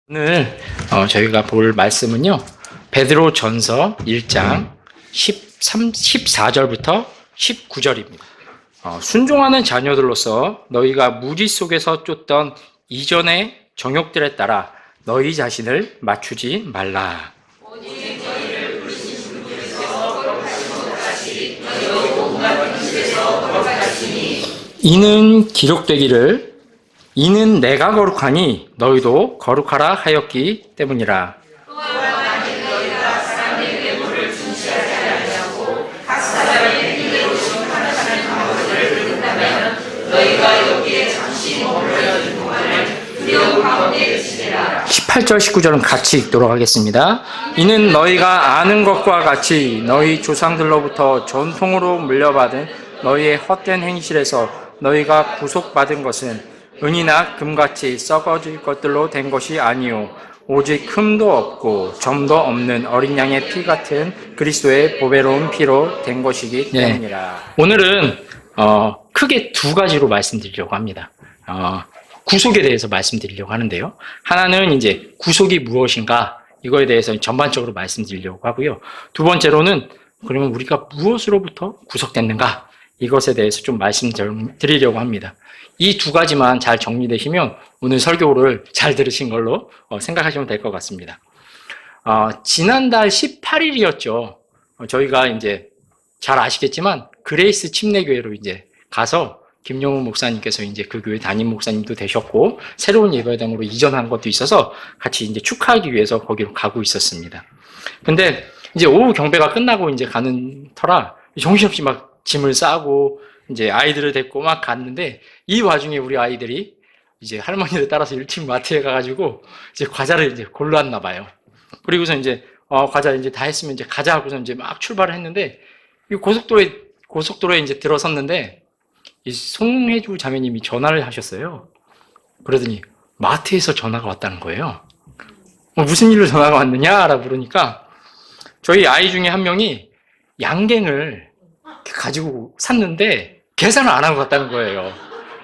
오늘 저희가 볼 말씀은요, 베드로 전서 1장 14절부터 19절입니다. 순종하는 자녀들로서 너희가 무지 속에서 쫓던 이전의 정욕들에 따라 너희 자신을 맞추지 말라. 오직 너희를 부르신 분께서 거룩하신 것 같이 너희도 온갖 분들에서 거룩하시니 이는 기록되기를 이는 내가 거룩하니 너희도 거룩하라 하였기 때문이라. 또한 만일 너희가 사람의 외모를 중시하지 아니하고 각 사람의 뜻대로 심판하는 방법을 듣는다면 너희가 여기에 잠시 머물러 있는 동안을 두려움 가운데 지내라. 18절 19절은 같이 읽도록 하겠습니다. 이는 너희가 아는 것과 같이 너희 조상들로부터 전통으로 물려받은 너희의 헛된 행실에서 너희가 구속받은 것은 은이나 금같이 썩어질 것들로 된 것이 아니요 오직 흠도 없고 점도 없는 어린 양의 피 같은 그리스도의 보배로운 피로 된 것이기 때문이라. 오늘은 크게 두 가지로 말씀드리려고 합니다. 구속에 대해서 말씀드리려고 하는데요. 하나는 이제 구속이 무엇인가 이거에 대해서 전반적으로 말씀드리려고 하고요. 두 번째로는 그러면 우리가 무엇으로부터 구속됐는가 이것에 대해서 좀 말씀드리려고 합니다. 이 두 가지만 잘 정리되시면 오늘 설교를 잘 들으신 걸로 생각하시면 될 것 같습니다. 지난달 18일이었죠. 저희가 이제 잘 아시겠지만 그레이스 침례교회로 이제 가서 김용훈 목사님께서 이제 그 교회 담임 목사님도 되셨고 새로운 예배당으로 이전한 것도 있어서 같이 이제 축하하기 위해서 거기로 가고 있었습니다. 근데 이제 오후 경배가 끝나고 이제 가는 터라 정신없이 막 짐을 싸고 이제 아이들을 데리고 막 갔는데 이 와중에 우리 아이들이 이제 할머니를 따라서 1층 마트에 가가지고 이제 과자를 이제 골라 왔나 봐요. 그리고서 이제 과자 이제 다 했으면 이제 가자 하고서 이제 막 출발을 했는데 이 고속도로에 이제 들어섰는데 이 송혜주 자매님이 전화를 하셨어요. 그러더니 마트에서 전화가 왔다는 거예요. 무슨 일로 전화가 왔느냐라고 물으니까 저희 아이 중에 한 명이 양갱을 가지고 샀는데 계산을 안 하고 갔다는 거예요.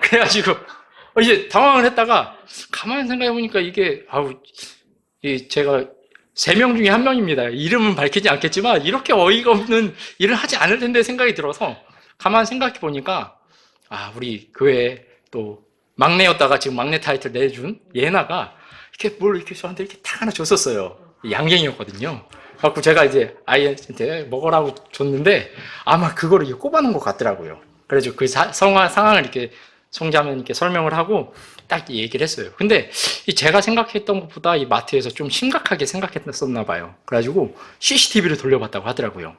그래가지고 이제 당황을 했다가 가만히 생각해 보니까 이게 제가 3명 중에 1명입니다. 이름은 밝히지 않겠지만 이렇게 어이가 없는 일을 하지 않을 텐데 생각이 들어서 가만히 생각해 보니까 우리 교회 또 막내였다가 지금 막내 타이틀 내준 예나가 이렇게 뭘 이렇게 저한테 이렇게 탁 하나 줬었어요. 양갱이었거든요. 그래서 제가 이제 아이한테 먹으라고 줬는데 아마 그거를 이렇게 꼽아놓은 것 같더라고요. 그래서 그 상황을 이렇게 송자매님께 설명을 하고 딱 얘기를 했어요. 근데 제가 생각했던 것보다 이 마트에서 좀 심각하게 생각했었나 봐요. 그래가지고 CCTV를 돌려봤다고 하더라고요.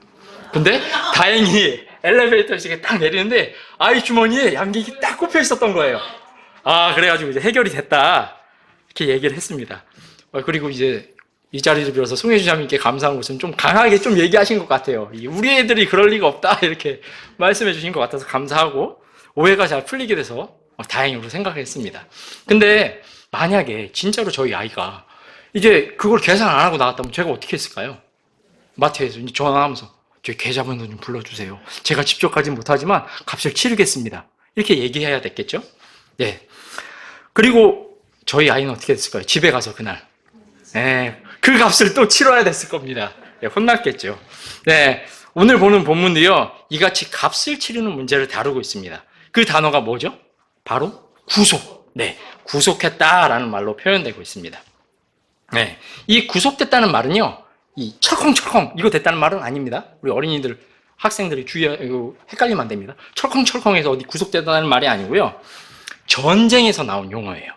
근데 다행히 엘리베이터에서 딱 내리는데 아이 주머니에 양갱이 딱 꼽혀 있었던 거예요. 그래가지고 이제 해결이 됐다 이렇게 얘기를 했습니다. 그리고 이제 이 자리를 빌어서 송혜주 자매님께 감사한 것은 좀 강하게 좀 얘기하신 것 같아요. 우리 애들이 그럴 리가 없다 이렇게 말씀해 주신 것 같아서 감사하고 오해가 잘 풀리게 돼서 다행으로 생각했습니다. 근데 만약에 진짜로 저희 아이가 이제 그걸 계산 안 하고 나갔다면 제가 어떻게 했을까요? 마트에서 이제 전화하면서 저희 계좌번호 좀 불러주세요. 제가 직접 가진 못하지만 값을 치르겠습니다. 이렇게 얘기해야 됐겠죠? 네. 그리고 저희 아이는 어떻게 됐을까요? 집에 가서 그날 그 값을 또 치러야 됐을 겁니다. 혼났겠죠. 네, 오늘 보는 본문도요, 이같이 값을 치르는 문제를 다루고 있습니다. 그 단어가 뭐죠? 바로 구속. 네, 구속했다라는 말로 표현되고 있습니다. 네, 이 구속됐다는 말은요, 이 철컹철컹 이거 됐다는 말은 아닙니다. 우리 어린이들, 학생들이 헷갈리면 안 됩니다. 철컹철컹해서 어디 구속됐다는 말이 아니고요, 전쟁에서 나온 용어예요.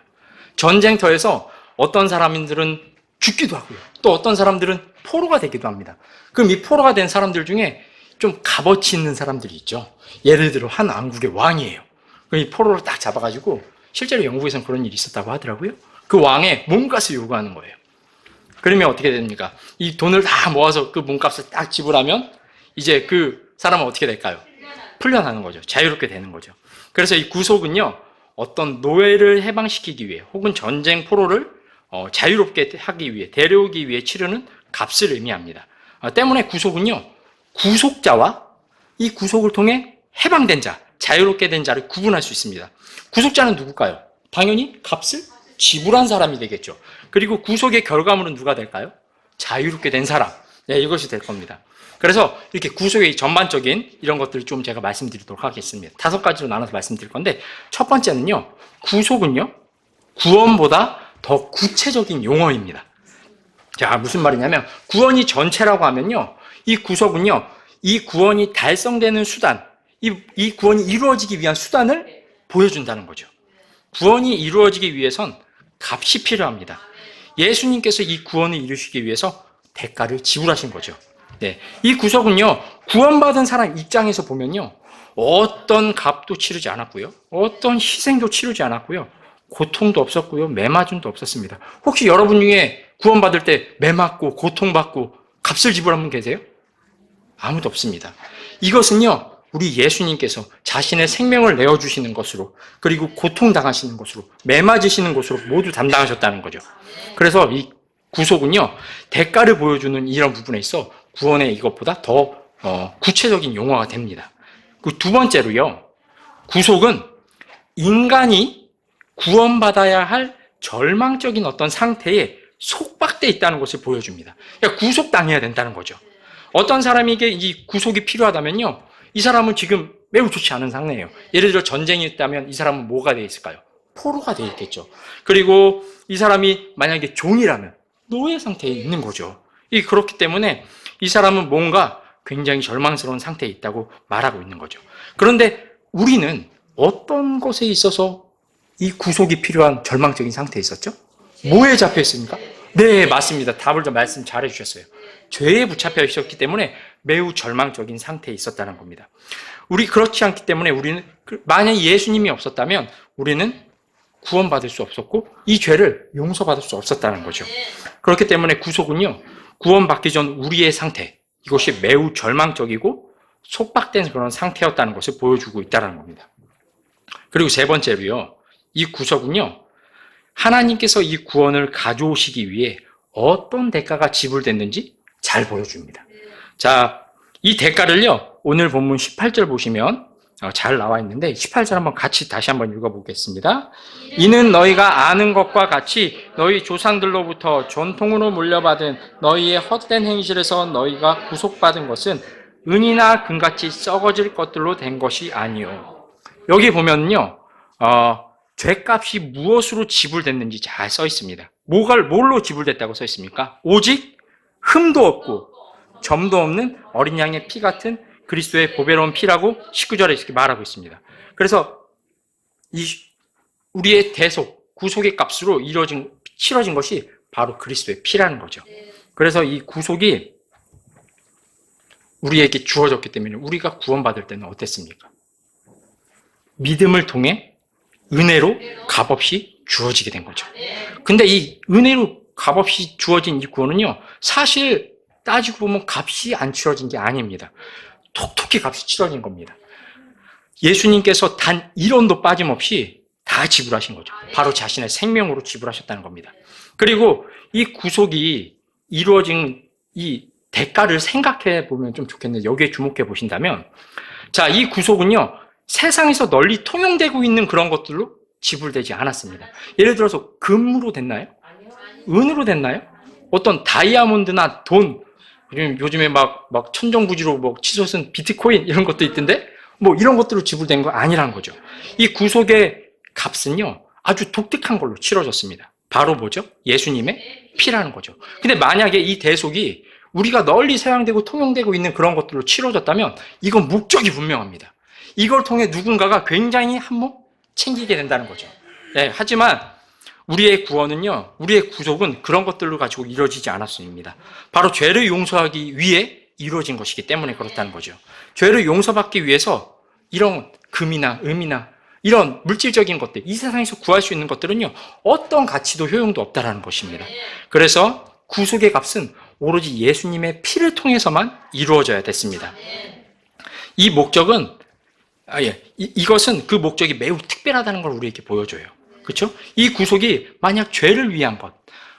전쟁터에서 어떤 사람들은 죽기도 하고요. 또 어떤 사람들은 포로가 되기도 합니다. 그럼 이 포로가 된 사람들 중에 좀 값어치 있는 사람들이 있죠. 예를 들어 한 왕국의 왕이에요. 그럼 이 포로를 딱 잡아가지고 실제로 영국에서는 그런 일이 있었다고 하더라고요. 그 왕의 몸값을 요구하는 거예요. 그러면 어떻게 됩니까? 이 돈을 다 모아서 그 몸값을 딱 지불하면 이제 그 사람은 어떻게 될까요? 풀려나는 거죠. 자유롭게 되는 거죠. 그래서 이 구속은요, 어떤 노예를 해방시키기 위해 혹은 전쟁 포로를 자유롭게 하기 위해, 데려오기 위해 치르는 값을 의미합니다. 때문에 구속은요, 구속자와 이 구속을 통해 해방된 자, 자유롭게 된 자를 구분할 수 있습니다. 구속자는 누굴까요? 당연히 값을 지불한 사람이 되겠죠. 그리고 구속의 결과물은 누가 될까요? 자유롭게 된 사람. 네, 이것이 될 겁니다. 그래서 이렇게 구속의 전반적인 이런 것들을 좀 제가 말씀드리도록 하겠습니다. 5가지로 나눠서 말씀드릴 건데, 첫 번째는요, 구속은요, 구원보다 더 구체적인 용어입니다. 자, 무슨 말이냐면, 구원이 전체라고 하면요, 이 구속은요, 이 구원이 달성되는 수단, 이 구원이 이루어지기 위한 수단을 보여준다는 거죠. 구원이 이루어지기 위해선 값이 필요합니다. 예수님께서 이 구원을 이루시기 위해서 대가를 지불하신 거죠. 네, 이 구속은요, 구원받은 사람 입장에서 보면요, 어떤 값도 치르지 않았고요, 어떤 희생도 치르지 않았고요, 고통도 없었고요, 매맞음도 없었습니다. 혹시 여러분 중에 구원받을 때 매맞고 고통받고 값을 지불한 분 계세요? 아무도 없습니다. 이것은요, 우리 예수님께서 자신의 생명을 내어주시는 것으로, 그리고 고통당하시는 것으로, 매맞으시는 것으로 모두 담당하셨다는 거죠. 그래서 이 구속은요, 대가를 보여주는 이런 부분에 있어 구원의 이것보다 더 구체적인 용어가 됩니다. 그 두 번째로요, 구속은 인간이 구원받아야 할 절망적인 어떤 상태에 속박되어 있다는 것을 보여줍니다. 그러니까 구속당해야 된다는 거죠. 어떤 사람에게 이 구속이 필요하다면요, 이 사람은 지금 매우 좋지 않은 상태예요. 예를 들어 전쟁이 있다면 이 사람은 뭐가 되어 있을까요? 포로가 되어 있겠죠. 그리고 이 사람이 만약에 종이라면 노예 상태에 있는 거죠. 그렇기 때문에 이 사람은 뭔가 굉장히 절망스러운 상태에 있다고 말하고 있는 거죠. 그런데 우리는 어떤 것에 있어서 이 구속이 필요한 절망적인 상태에 있었죠? 뭐에 잡혀 있습니까? 네, 맞습니다. 답을 좀 말씀 잘 해주셨어요. 죄에 붙잡혀 있었기 때문에 매우 절망적인 상태에 있었다는 겁니다. 우리 그렇지 않기 때문에 우리는, 만약 예수님이 없었다면 우리는 구원받을 수 없었고 이 죄를 용서받을 수 없었다는 거죠. 그렇기 때문에 구속은요, 구원받기 전 우리의 상태, 이것이 매우 절망적이고 속박된 그런 상태였다는 것을 보여주고 있다는 겁니다. 그리고 세 번째로요, 이 구속은요, 하나님께서 이 구원을 가져오시기 위해 어떤 대가가 지불됐는지 잘 보여줍니다. 자, 이 대가를요, 오늘 본문 18절 보시면 잘 나와 있는데 18절 한번 같이 다시 한번 읽어보겠습니다. 이는 너희가 아는 것과 같이 너희 조상들로부터 전통으로 물려받은 너희의 헛된 행실에서 너희가 구속받은 것은 은이나 금같이 썩어질 것들로 된 것이 아니요. 여기 보면요, 죄값이 무엇으로 지불됐는지 잘 써 있습니다. 뭘로 지불됐다고 써 있습니까? 오직 흠도 없고 점도 없는 어린 양의 피 같은 그리스도의 보배로운 피라고 19절에 이렇게 말하고 있습니다. 그래서 우리의 대속, 구속의 값으로 치러진 것이 바로 그리스도의 피라는 거죠. 그래서 이 구속이 우리에게 주어졌기 때문에 우리가 구원받을 때는 어땠습니까? 믿음을 통해 은혜로 값없이 주어지게 된 거죠. 근데 이 은혜로 값없이 주어진 이 구원은요, 사실 따지고 보면 값이 안 치러진 게 아닙니다. 톡톡히 값이 치러진 겁니다. 예수님께서 단 1원도 빠짐없이 다 지불하신 거죠. 바로 자신의 생명으로 지불하셨다는 겁니다. 그리고 이 구속이 이루어진 이 대가를 생각해 보면 좀 좋겠는데, 여기에 주목해 보신다면, 자, 이 구속은요, 세상에서 널리 통용되고 있는 그런 것들로 지불되지 않았습니다. 예를 들어서 금으로 됐나요? 은으로 됐나요? 어떤 다이아몬드나 돈, 요즘에 막 천정부지로 뭐 치솟은 비트코인 이런 것도 있던데, 뭐 이런 것들로 지불된 거 아니라는 거죠. 이 구속의 값은요, 아주 독특한 걸로 치러졌습니다. 바로 뭐죠? 예수님의 피라는 거죠. 근데 만약에 이 대속이 우리가 널리 사용되고 통용되고 있는 그런 것들로 치러졌다면 이건 목적이 분명합니다. 이걸 통해 누군가가 굉장히 한몫 챙기게 된다는 거죠. 네, 하지만 우리의 구원은요, 우리의 구속은 그런 것들로 가지고 이루어지지 않았습니다. 바로 죄를 용서하기 위해 이루어진 것이기 때문에 그렇다는 거죠. 죄를 용서받기 위해서 이런 금이나 음이나 이런 물질적인 것들, 이 세상에서 구할 수 있는 것들은요, 어떤 가치도 효용도 없다라는 것입니다. 그래서 구속의 값은 오로지 예수님의 피를 통해서만 이루어져야 됐습니다. 이 목적은, 이것은 그 목적이 매우 특별하다는 걸 우리에게 보여줘요. 그렇죠? 이 구속이 만약 죄를 위한 것,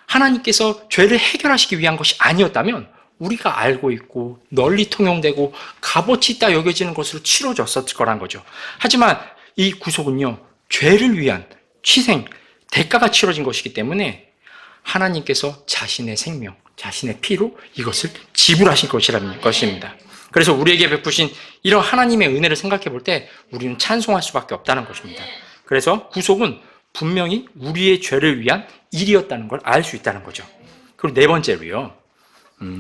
하나님께서 죄를 해결하시기 위한 것이 아니었다면 우리가 알고 있고 널리 통용되고 값어치 있다 여겨지는 것으로 치러졌을 거란 거죠. 하지만 이 구속은요, 죄를 위한 희생, 대가가 치러진 것이기 때문에 하나님께서 자신의 생명, 자신의 피로 이것을 지불하신 것이라는 것입니다. 그래서 우리에게 베푸신 이런 하나님의 은혜를 생각해 볼 때 우리는 찬송할 수밖에 없다는 것입니다. 그래서 구속은 분명히 우리의 죄를 위한 일이었다는 걸 알 수 있다는 거죠. 그리고 네 번째로요.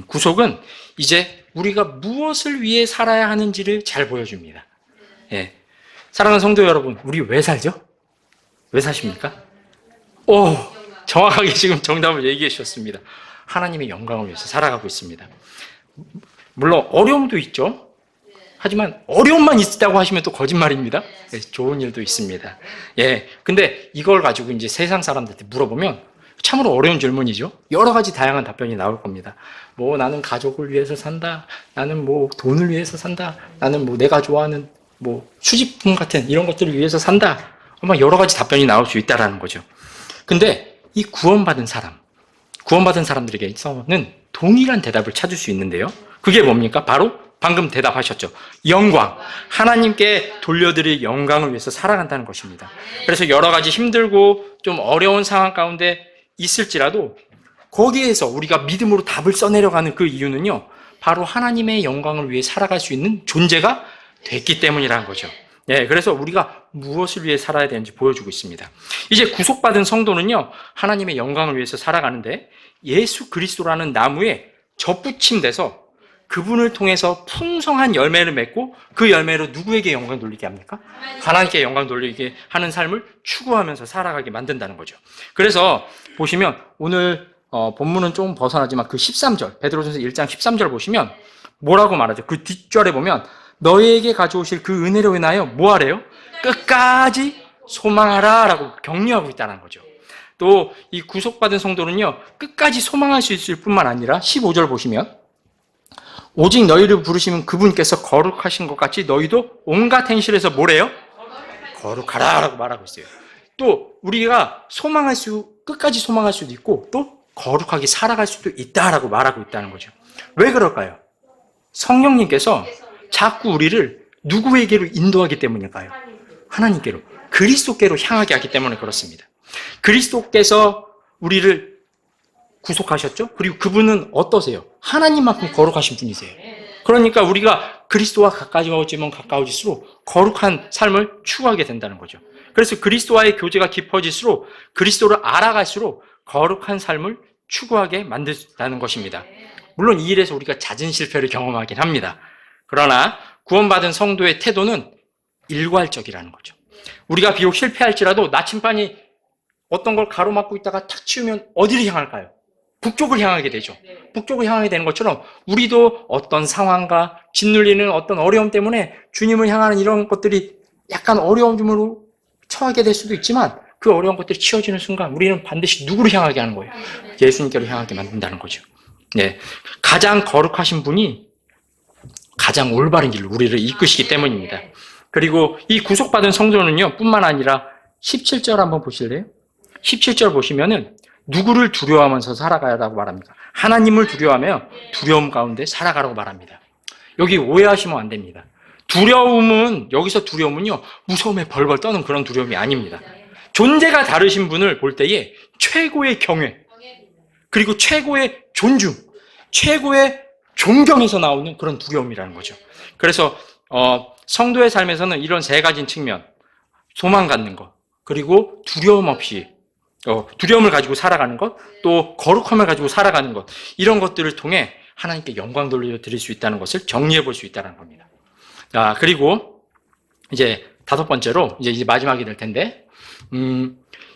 구속은 이제 우리가 무엇을 위해 살아야 하는지를 잘 보여줍니다. 예. 사랑하는 성도 여러분, 우리 왜 살죠? 왜 사십니까? 오, 정확하게 지금 정답을 얘기해 주셨습니다. 하나님의 영광을 위해서 살아가고 있습니다. 물론 어려움도 있죠. 하지만 어려움만 있다고 하시면 또 거짓말입니다. 예, 좋은 일도 있습니다. 예, 근데 이걸 가지고 이제 세상 사람들한테 물어보면 참으로 어려운 질문이죠. 여러 가지 다양한 답변이 나올 겁니다. 뭐 나는 가족을 위해서 산다. 나는 뭐 돈을 위해서 산다. 나는 뭐 내가 좋아하는 뭐 수집품 같은 이런 것들을 위해서 산다. 아마 여러 가지 답변이 나올 수 있다라는 거죠. 근데 이 구원받은 사람들에게서는 동일한 대답을 찾을 수 있는데요. 그게 뭡니까? 바로 방금 대답하셨죠. 영광. 하나님께 돌려드릴 영광을 위해서 살아간다는 것입니다. 그래서 여러 가지 힘들고 좀 어려운 상황 가운데 있을지라도 거기에서 우리가 믿음으로 답을 써내려가는 그 이유는요. 바로 하나님의 영광을 위해 살아갈 수 있는 존재가 됐기 때문이라는 거죠. 예, 그래서 우리가 무엇을 위해 살아야 되는지 보여주고 있습니다. 이제 구속받은 성도는요, 하나님의 영광을 위해서 살아가는데 예수 그리스도라는 나무에 접붙임돼서 그분을 통해서 풍성한 열매를 맺고 그 열매로 누구에게 영광 돌리게 합니까? 하나님께 영광 돌리게 하는 삶을 추구하면서 살아가게 만든다는 거죠. 그래서 보시면 오늘 본문은 조금 벗어나지만 그 13절, 베드로전서 1장 13절 보시면 뭐라고 말하죠? 그 뒷절에 보면 너희에게 가져오실 그 은혜로 인하여 뭐 하래요? 끝까지 소망하라 라고 격려하고 있다는 거죠. 또 이 구속받은 성도는요, 끝까지 소망할 수 있을 뿐만 아니라 15절 보시면 오직 너희를 부르시면 그분께서 거룩하신 것 같이 너희도 온갖 행실에서 뭐래요? 거룩하라 라고 말하고 있어요. 또 우리가 끝까지 소망할 수도 있고 또 거룩하게 살아갈 수도 있다라고 말하고 있다는 거죠. 왜 그럴까요? 성령님께서 자꾸 우리를 누구에게로 인도하기 때문일까요? 하나님께로, 그리스도께로 향하게 하기 때문에 그렇습니다. 그리스도께서 우리를 구속하셨죠? 그리고 그분은 어떠세요? 하나님만큼 거룩하신 분이세요. 그러니까 우리가 그리스도와 가까워지면 가까워질수록 거룩한 삶을 추구하게 된다는 거죠. 그래서 그리스도와의 교제가 깊어질수록 그리스도를 알아갈수록 거룩한 삶을 추구하게 만든다는 것입니다. 물론 이 일에서 우리가 잦은 실패를 경험하긴 합니다. 그러나 구원받은 성도의 태도는 일괄적이라는 거죠. 우리가 비록 실패할지라도 나침반이 어떤 걸 가로막고 있다가 탁 치우면 어디를 향할까요? 북쪽을 향하게 되죠. 북쪽을 향하게 되는 것처럼 우리도 어떤 상황과 짓눌리는 어떤 어려움 때문에 주님을 향하는 이런 것들이 약간 어려움으로 처하게 될 수도 있지만 그 어려운 것들이 치워지는 순간 우리는 반드시 누구를 향하게 하는 거예요? 예수님께로 향하게 만든다는 거죠. 네, 가장 거룩하신 분이 가장 올바른 길로 우리를 이끄시기 때문입니다. 그리고 이 구속받은 성도는요, 뿐만 아니라 17절 한번 보실래요? 17절 보시면은 누구를 두려워하면서 살아가라고 말합니다. 하나님을 두려워하며 두려움 가운데 살아가라고 말합니다. 여기 오해하시면 안 됩니다. 여기서 두려움은요, 무서움에 벌벌 떠는 그런 두려움이 아닙니다. 존재가 다르신 분을 볼 때에 최고의 경외, 그리고 최고의 존중, 최고의 존경에서 나오는 그런 두려움이라는 거죠. 그래서 성도의 삶에서는 이런 세 가지 측면, 소망 갖는 것, 그리고 두려움 없이 두려움을 가지고 살아가는 것, 또 거룩함을 가지고 살아가는 것, 이런 것들을 통해 하나님께 영광 돌려드릴 수 있다는 것을 정리해 볼 수 있다는 겁니다. 자, 그리고 이제 다섯 번째로 이제 마지막이 될 텐데,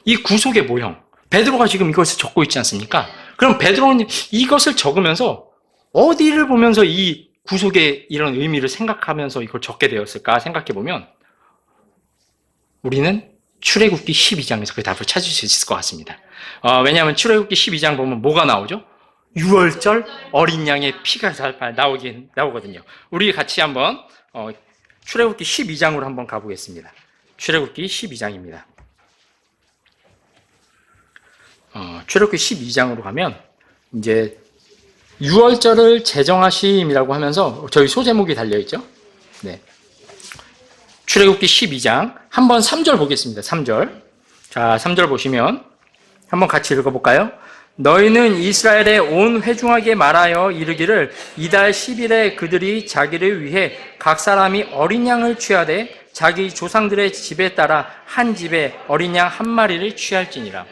이 구속의 모형, 베드로가 지금 이것을 적고 있지 않습니까? 그럼 베드로는 이것을 적으면서 어디를 보면서 이 구속의 이런 의미를 생각하면서 이걸 적게 되었을까 생각해 보면 우리는 출애굽기 12장에서 그 답을 찾을 수 있을 것 같습니다. 왜냐하면 출애굽기 12장 보면 뭐가 나오죠? 유월절 어린 양의 피가 나오거든요. 우리 같이 한번 출애굽기 12장으로 한번 가보겠습니다. 출애굽기 12장입니다. 출애굽기 12장으로 가면 이제 유월절을 제정하심이라고 하면서 저희 소제목이 달려있죠. 네. 출애굽기 12장 한번 3절 보겠습니다. 3절. 자, 3절 보시면 한번 같이 읽어볼까요? 너희는 이스라엘에 온 회중에게 말하여 이르기를 이달 10일에 그들이 자기를 위해 각 사람이 어린 양을 취하되 자기 조상들의 집에 따라 한 집에 어린 양 한 마리를 취할지니라.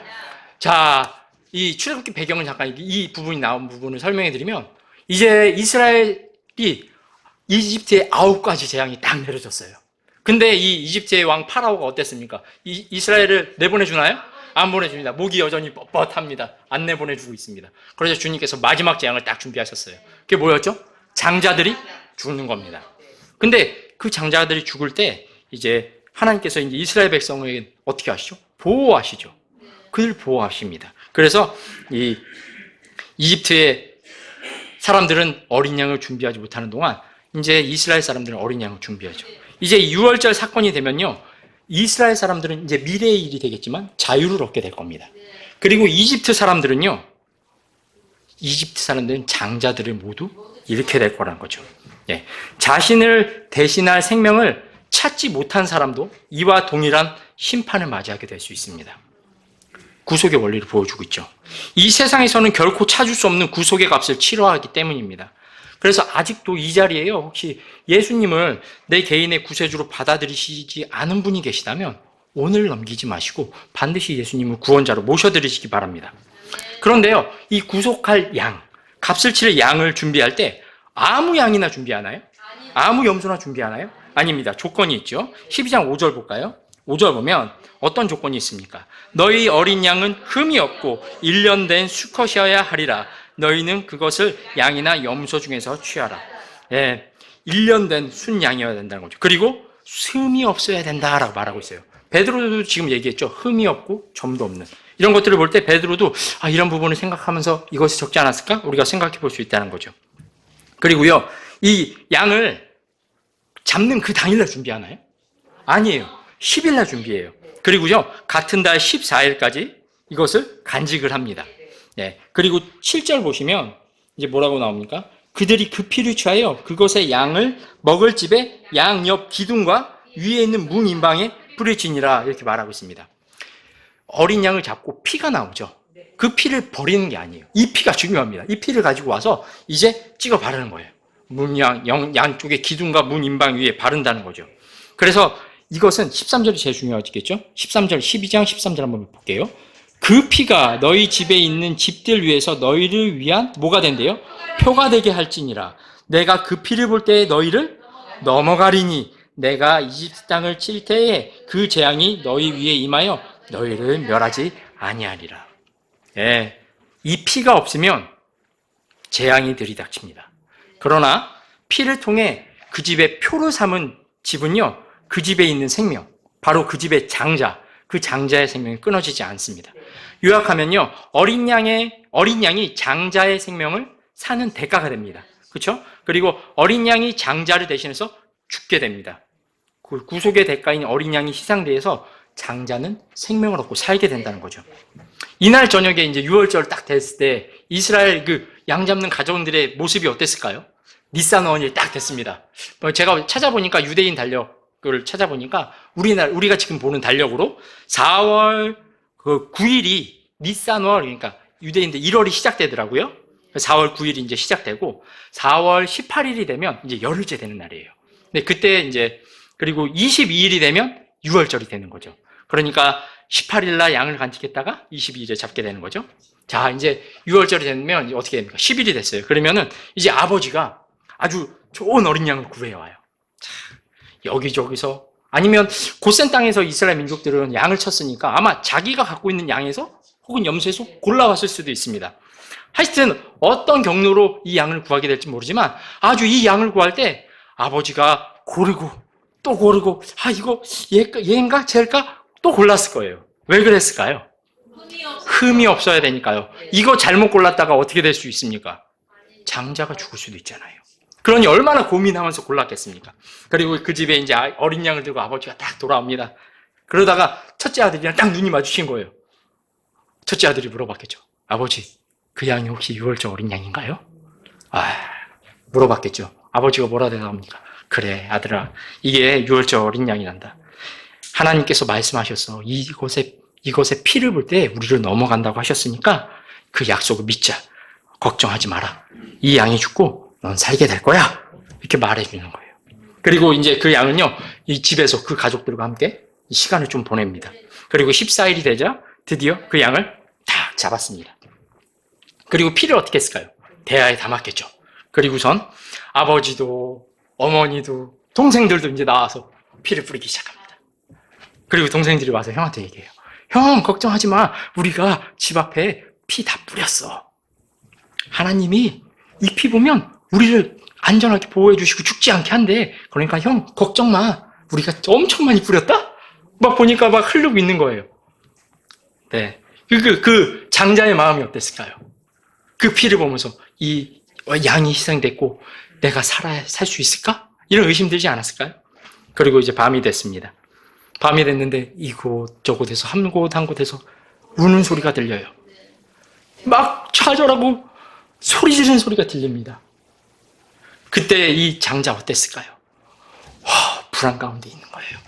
자, 이 출애굽기 배경을 잠깐 이 부분이 나온 부분을 설명해 드리면, 이제 이스라엘이 이집트에 9가지 재앙이 딱 내려졌어요. 근데 이 이집트의 왕 파라오가 어땠습니까? 이스라엘을 내보내주나요? 안 보내줍니다. 목이 여전히 뻣뻣합니다. 안 내보내주고 있습니다. 그래서 주님께서 마지막 재앙을 딱 준비하셨어요. 그게 뭐였죠? 장자들이 죽는 겁니다. 근데 그 장자들이 죽을 때 이제 하나님께서 이제 이스라엘 백성에게 어떻게 하시죠? 보호하시죠. 그들 보호하십니다. 그래서 이 이집트의 사람들은 어린 양을 준비하지 못하는 동안 이제 이스라엘 사람들은 어린 양을 준비하죠. 이제 유월절 사건이 되면요, 이스라엘 사람들은 이제 미래의 일이 되겠지만 자유를 얻게 될 겁니다. 그리고 이집트 사람들은 장자들을 모두 잃게 될 거라는 거죠. 예. 자신을 대신할 생명을 찾지 못한 사람도 이와 동일한 심판을 맞이하게 될 수 있습니다. 구속의 원리를 보여주고 있죠. 이 세상에서는 결코 찾을 수 없는 구속의 값을 치러하기 때문입니다. 그래서 아직도 이 자리에요, 혹시 예수님을 내 개인의 구세주로 받아들이시지 않은 분이 계시다면 오늘 넘기지 마시고 반드시 예수님을 구원자로 모셔드리시기 바랍니다. 그런데요, 이 구속할 양, 값을 치를 양을 준비할 때 아무 양이나 준비하나요? 아무 염소나 준비하나요? 아닙니다. 조건이 있죠. 12장 5절 볼까요? 5절 보면 어떤 조건이 있습니까? 너희 어린 양은 흠이 없고 1년 된 수컷이어야 하리라. 너희는 그것을 양이나 염소 중에서 취하라. 예, 1년 된 순양이어야 된다는 거죠. 그리고 흠이 없어야 된다라고 말하고 있어요. 베드로도 지금 얘기했죠. 흠이 없고 점도 없는. 이런 것들을 볼 때 베드로도 이런 부분을 생각하면서 이것이 적지 않았을까? 우리가 생각해 볼 수 있다는 거죠. 그리고요, 이 양을 잡는 그 당일날 준비하나요? 아니에요. 10일날 준비해요. 그리고요, 같은 달 14일까지 이것을 간직을 합니다. 네. 그리고 7절 보시면 이제 뭐라고 나옵니까? 그들이 그 피를 취하여 그것의 양을 먹을 집에 양 옆 기둥과 위에 있는 문 인방에 뿌려지니라, 이렇게 말하고 있습니다. 어린 양을 잡고 피가 나오죠. 그 피를 버리는 게 아니에요. 이 피가 중요합니다. 이 피를 가지고 와서 이제 찍어 바르는 거예요. 양쪽에 기둥과 문 인방 위에 바른다는 거죠. 그래서 이것은 13절이 제일 중요하겠죠? 13절, 12장 13절 한번 볼게요. 그 피가 너희 집에 있는 집들 위에서 너희를 위한 뭐가 된대요? 표가 되게 할지니라. 내가 그 피를 볼 때에 너희를 넘어가리니 내가 이집트 땅을 칠 때에 그 재앙이 너희 위에 임하여 너희를 멸하지 아니하리라. 예, 이 피가 없으면 재앙이 들이닥칩니다. 그러나 피를 통해 그 집의 표를 삼은 집은요, 그 집에 있는 생명, 바로 그 집의 장자, 그 장자의 생명이 끊어지지 않습니다. 요약하면요, 어린 양이 장자의 생명을 사는 대가가 됩니다. 그렇죠? 그리고 어린 양이 장자를 대신해서 죽게 됩니다. 그 구속의 대가인 어린 양이 희생돼서 장자는 생명을 얻고 살게 된다는 거죠. 이날 저녁에 이제 유월절 딱 됐을 때 이스라엘 그 양 잡는 가정들의 모습이 어땠을까요? 니산 원이 딱 됐습니다. 제가 찾아보니까 유대인 달력을 찾아보니까 우리가 지금 보는 달력으로 4월 9일이 니산월, 그러니까 유대인들 1월이 시작되더라고요. 4월 9일이 이제 시작되고 4월 18일이 되면 이제 열흘째 되는 날이에요. 근데 그때 이제 그리고 22일이 되면 유월절이 되는 거죠. 그러니까 18일 날 양을 간직했다가 22일에 잡게 되는 거죠. 자, 이제 유월절이 되면 이제 어떻게 됩니까? 10일이 됐어요. 그러면은 이제 아버지가 아주 좋은 어린 양을 구해와요. 자, 여기저기서 아니면 고센 땅에서 이스라엘 민족들은 양을 쳤으니까 아마 자기가 갖고 있는 양에서 혹은 염소에서 골라왔을 수도 있습니다. 하여튼 어떤 경로로 이 양을 구하게 될지 모르지만 아주 이 양을 구할 때 아버지가 고르고 또 고르고 이거 얘인가 쟤일까 또 골랐을 거예요. 왜 그랬을까요? 흠이 없어야 되니까요. 이거 잘못 골랐다가 어떻게 될 수 있습니까? 장자가 죽을 수도 있잖아요. 그러니 얼마나 고민하면서 골랐겠습니까? 그리고 그 집에 이제 어린 양을 들고 아버지가 딱 돌아옵니다. 그러다가 첫째 아들이랑 딱 눈이 마주친 거예요. 첫째 아들이 물어봤겠죠. 아버지, 그 양이 혹시 유월절 어린 양인가요? 물어봤겠죠. 아버지가 뭐라 대답합니까? 그래, 아들아, 이게 유월절 어린 양이란다. 하나님께서 말씀하셨어. 이곳에 이것에 피를 볼 때 우리를 넘어간다고 하셨으니까 그 약속을 믿자. 걱정하지 마라. 이 양이 죽고 넌 살게 될 거야. 이렇게 말해주는 거예요. 그리고 이제 그 양은요, 이 집에서 그 가족들과 함께 시간을 좀 보냅니다. 그리고 14일이 되자 드디어 그 양을 다 잡았습니다. 그리고 피를 어떻게 했을까요? 대야에 담았겠죠. 그리고선 아버지도 어머니도 동생들도 이제 나와서 피를 뿌리기 시작합니다. 그리고 동생들이 와서 형한테 얘기해요. 형, 걱정하지 마. 우리가 집 앞에 피 다 뿌렸어. 하나님이 이 피 보면 우리를 안전하게 보호해 주시고 죽지 않게 한대. 그러니까 형, 걱정 마. 우리가 엄청 많이 뿌렸다? 막 보니까 막 흐르고 있는 거예요. 네. 그 장자의 마음이 어땠을까요? 그 피를 보면서 이 양이 희생됐고 내가 살 수 있을까? 이런 의심 들지 않았을까요? 그리고 이제 밤이 됐습니다. 밤이 됐는데 이곳 저곳에서 한 곳에서 우는 소리가 들려요. 막 좌절하고 소리 지르는 소리가 들립니다. 그때 이 장자 어땠을까요? 불안 가운데 있는 거예요.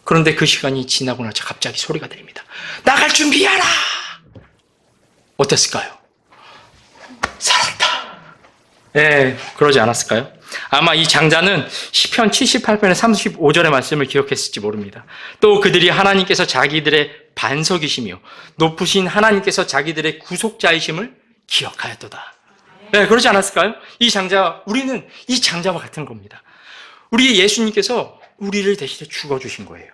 그런데 그 시간이 지나고 나서 갑자기 소리가 들립니다. 나갈 준비하라! 어땠을까요? 살았다. 예, 그러지 않았을까요? 아마 이 장자는 시편 78편의 35절의 말씀을 기억했을지 모릅니다. 또 그들이 하나님께서 자기들의 반석이시며 높으신 하나님께서 자기들의 구속자이심을 기억하였도다. 네, 그러지 않았을까요? 우리는 이 장자와 같은 겁니다. 우리 예수님께서 우리를 대신에 죽어주신 거예요.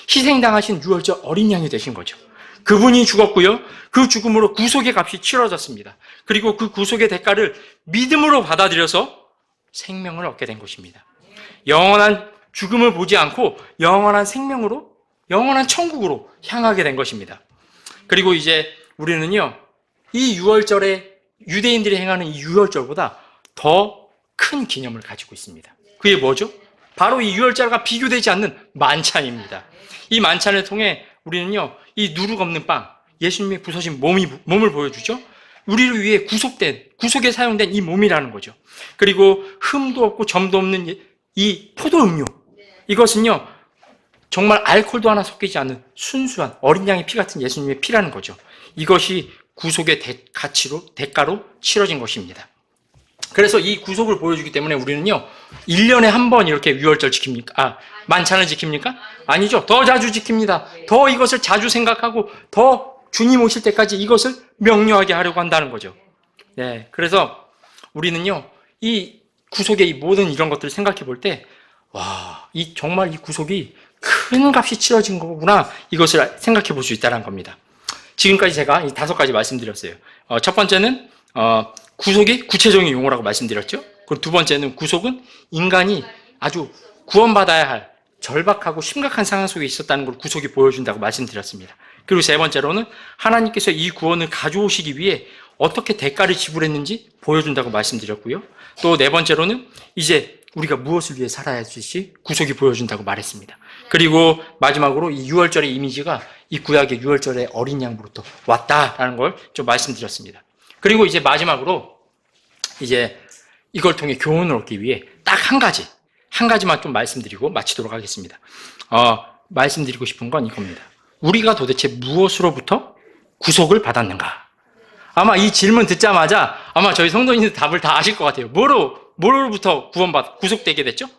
희생당하신 유월절 어린 양이 되신 거죠. 그분이 죽었고요. 그 죽음으로 구속의 값이 치러졌습니다. 그리고 그 구속의 대가를 믿음으로 받아들여서 생명을 얻게 된 것입니다. 영원한 죽음을 보지 않고 영원한 생명으로, 영원한 천국으로 향하게 된 것입니다. 그리고 이제 우리는요, 이 유월절에 유대인들이 행하는 이 유월절보다 더 큰 기념을 가지고 있습니다. 그게 뭐죠? 바로 이 유월절과 비교되지 않는 만찬입니다. 이 만찬을 통해 우리는요, 이 누룩 없는 빵, 예수님의 부서진 몸을 보여주죠. 우리를 위해 구속에 사용된 이 몸이라는 거죠. 그리고 흠도 없고 점도 없는 이 포도음료, 이것은요, 정말 알코올도 하나 섞이지 않는 순수한 어린 양의 피 같은 예수님의 피라는 거죠. 이것이 구속의 대가로 치러진 것입니다. 그래서 이 구속을 보여주기 때문에 우리는요, 1년에 한 번 이렇게 유월절 지킵니까? 만찬을 지킵니까? 아니죠. 더 자주 지킵니다. 더 이것을 자주 생각하고 더 주님 오실 때까지 이것을 명료하게 하려고 한다는 거죠. 네, 그래서 우리는요, 이 구속의 이 모든 이런 것들을 생각해 볼 때, 정말 이 구속이 큰 값이 치러진 거구나, 이것을 생각해 볼 수 있다는 겁니다. 지금까지 제가 이 5가지 말씀드렸어요. 첫 번째는 구속이 구체적인 용어라고 말씀드렸죠. 그리고 두 번째는 구속은 인간이 아주 구원받아야 할 절박하고 심각한 상황 속에 있었다는 걸 구속이 보여준다고 말씀드렸습니다. 그리고 세 번째로는 하나님께서 이 구원을 가져오시기 위해 어떻게 대가를 지불했는지 보여준다고 말씀드렸고요. 또 네 번째로는 이제 우리가 무엇을 위해 살아야 할지 구속이 보여준다고 말했습니다. 그리고 마지막으로 이 유월절의 이미지가 이 구약의 유월절의 어린 양으로부터 왔다라는 걸 좀 말씀드렸습니다. 그리고 이제 마지막으로 이제 이걸 통해 교훈을 얻기 위해 딱 한 가지만 좀 말씀드리고 마치도록 하겠습니다. 말씀드리고 싶은 건 이겁니다. 우리가 도대체 무엇으로부터 구속을 받았는가? 아마 이 질문 듣자마자 아마 저희 성도님들 답을 다 아실 것 같아요. 뭐로부터 구속되게 됐죠?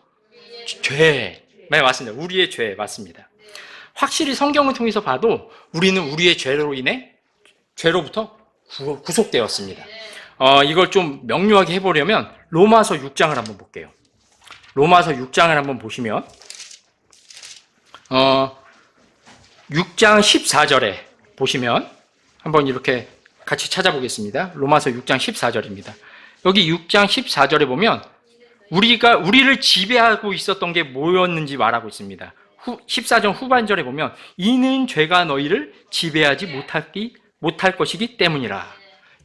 죄. 네, 맞습니다. 우리의 죄, 맞습니다. 확실히 성경을 통해서 봐도 우리는 우리의 죄로 인해 죄로부터 구속되었습니다. 이걸 좀 명료하게 해보려면 로마서 6장을 한번 볼게요. 로마서 6장을 한번 보시면 6장 14절에 보시면 한번 이렇게 같이 찾아보겠습니다. 로마서 6장 14절입니다. 여기 6장 14절에 보면 우리를 지배하고 있었던 게 뭐였는지 말하고 있습니다. 14절 후반절에 보면 이는 죄가 너희를 지배하지 못할 것이기 때문이라.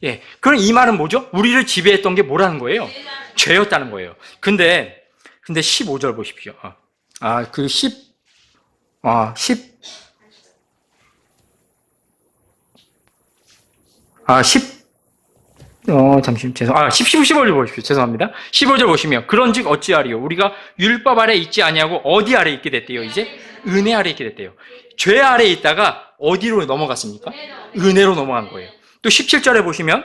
예, 그럼 이 말은 뭐죠? 우리를 지배했던 게 뭐라는 거예요? 죄였다는 거예요. 근데 15절 보십시오. 잠시만, 15절 보십시오. 죄송합니다. 15절 보시면, 그런즉 어찌하리요? 우리가 율법 아래 있지 아니하고 어디 아래 있게 됐대요? 이제 은혜 아래 있게 됐대요. 죄 아래에 있다가 어디로 넘어갔습니까? 은혜로 넘어간 거예요. 또 17절에 보시면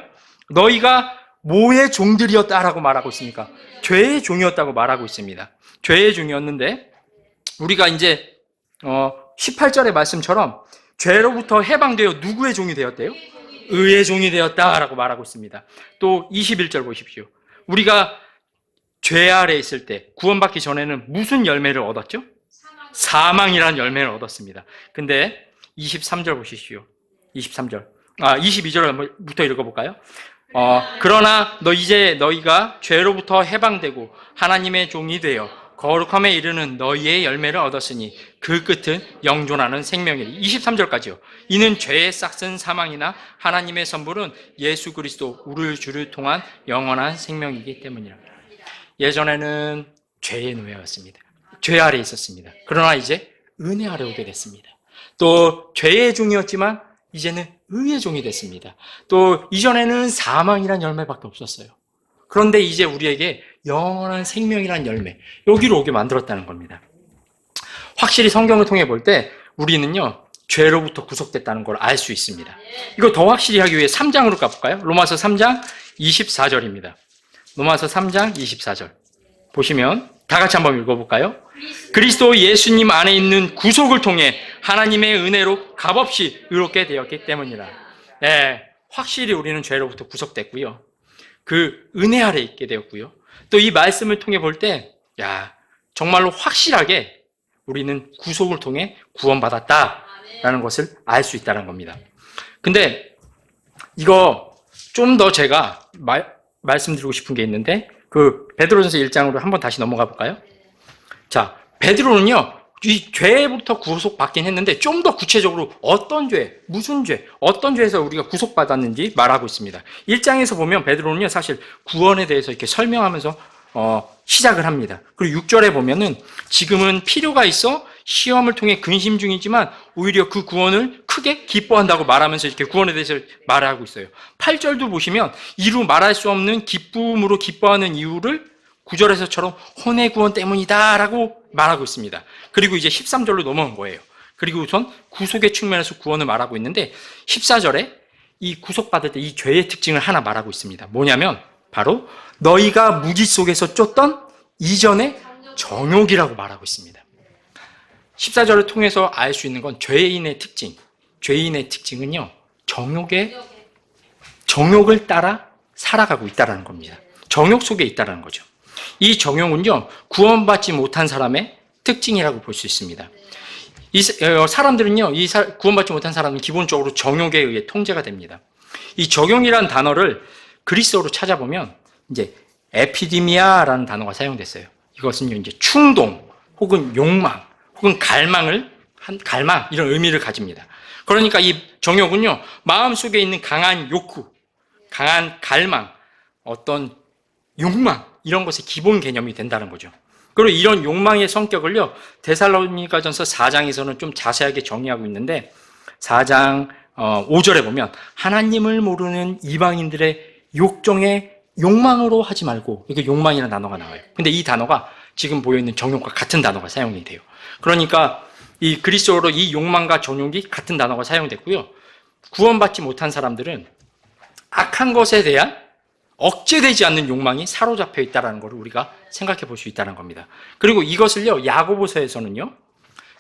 너희가 뭐의 종들이었다라고 말하고 있습니까? 죄의 종이었다고 말하고 있습니다. 죄의 종이었는데 우리가 이제 18절의 말씀처럼 죄로부터 해방되어 누구의 종이 되었대요? 의의 종이 되었다라고 말하고 있습니다. 또 21절 보십시오. 우리가 죄 아래에 있을 때 구원받기 전에는 무슨 열매를 얻었죠? 사망이라는 열매를 얻었습니다. 근데 23절 보십시오. 22절부터 읽어볼까요? 그러나 이제 너희가 죄로부터 해방되고 하나님의 종이 되어 거룩함에 이르는 너희의 열매를 얻었으니 그 끝은 영존하는 생명이니. 23절까지요. 이는 죄의 싹은 사망이나 하나님의 선물은 예수 그리스도 우리를 주를 통한 영원한 생명이기 때문이라. 예전에는 죄의 노예였습니다. 죄 아래에 있었습니다. 그러나 이제 은혜 아래 오게 됐습니다. 또 죄의 종이었지만 이제는 의의 종이 됐습니다. 또 이전에는 사망이란 열매밖에 없었어요. 그런데 이제 우리에게 영원한 생명이란 열매, 여기로 오게 만들었다는 겁니다. 확실히 성경을 통해 볼 때 우리는요, 죄로부터 구속됐다는 걸 알 수 있습니다. 이거 더 확실히 하기 위해 3장으로 가볼까요? 로마서 3장 24절입니다. 로마서 3장 24절. 보시면 다 같이 한번 읽어볼까요? 그리스도 예수님 안에 있는 구속을 통해 하나님의 은혜로 값없이 의롭게 되었기 때문이라. 네, 확실히 우리는 죄로부터 구속됐고요. 그 은혜 아래 있게 되었고요. 또 이 말씀을 통해 볼 때, 정말로 확실하게 우리는 구속을 통해 구원받았다라는 것을 알 수 있다는 겁니다. 근데 이거 좀 더 제가 말씀드리고 싶은 게 있는데, 그 베드로전서 1장으로 한번 다시 넘어가 볼까요? 자, 베드로는요, 이 죄부터 구속받긴 했는데 좀 더 구체적으로 어떤 죄, 무슨 죄, 어떤 죄에서 우리가 구속받았는지 말하고 있습니다. 1장에서 보면 베드로는요, 사실 구원에 대해서 이렇게 설명하면서 시작을 합니다. 그리고 6절에 보면은 지금은 필요가 있어 시험을 통해 근심 중이지만 오히려 그 구원을 크게 기뻐한다고 말하면서 이렇게 구원에 대해서 말하고 있어요. 8절도 보시면 이루 말할 수 없는 기쁨으로 기뻐하는 이유를 9절에서처럼 혼의 구원 때문이다라고 말하고 있습니다. 그리고 이제 13절로 넘어온 거예요. 그리고 우선 구속의 측면에서 구원을 말하고 있는데 14절에 이 구속받을 때 이 죄의 특징을 하나 말하고 있습니다. 뭐냐면 바로 너희가 무지 속에서 쫓던 이전의 정욕이라고 말하고 있습니다. 14절을 통해서 알 수 있는 건 죄인의 특징. 죄인의 특징은요, 정욕을 따라 살아가고 있다는 겁니다. 정욕 속에 있다는 거죠. 이 정욕은요, 구원받지 못한 사람의 특징이라고 볼 수 있습니다. 사람들은요, 구원받지 못한 사람은 기본적으로 정욕에 의해 통제가 됩니다. 이 정욕이라는 단어를 그리스어로 찾아보면 이제 에피디미아라는 단어가 사용됐어요. 이것은요, 이제 충동 혹은 욕망 혹은 갈망 이런 의미를 가집니다. 그러니까 이 정욕은요, 마음속에 있는 강한 욕구, 강한 갈망, 어떤 욕망 이런 것의 기본 개념이 된다는 거죠. 그리고 이런 욕망의 성격을요, 데살로니가전서 4장에서는 좀 자세하게 정의하고 있는데 4장 5절에 보면 하나님을 모르는 이방인들의 욕정의 욕망으로 하지 말고, 이게 욕망이라는 단어가 나와요. 근데 이 단어가 지금 보여있는 정욕과 같은 단어가 사용이 돼요. 그러니까 이 그리스어로 이 욕망과 정욕이 같은 단어가 사용됐고요. 구원받지 못한 사람들은 악한 것에 대한 억제되지 않는 욕망이 사로잡혀 있다는 것을 우리가 생각해 볼 수 있다는 겁니다. 그리고 이것을요, 야고보서에서는요,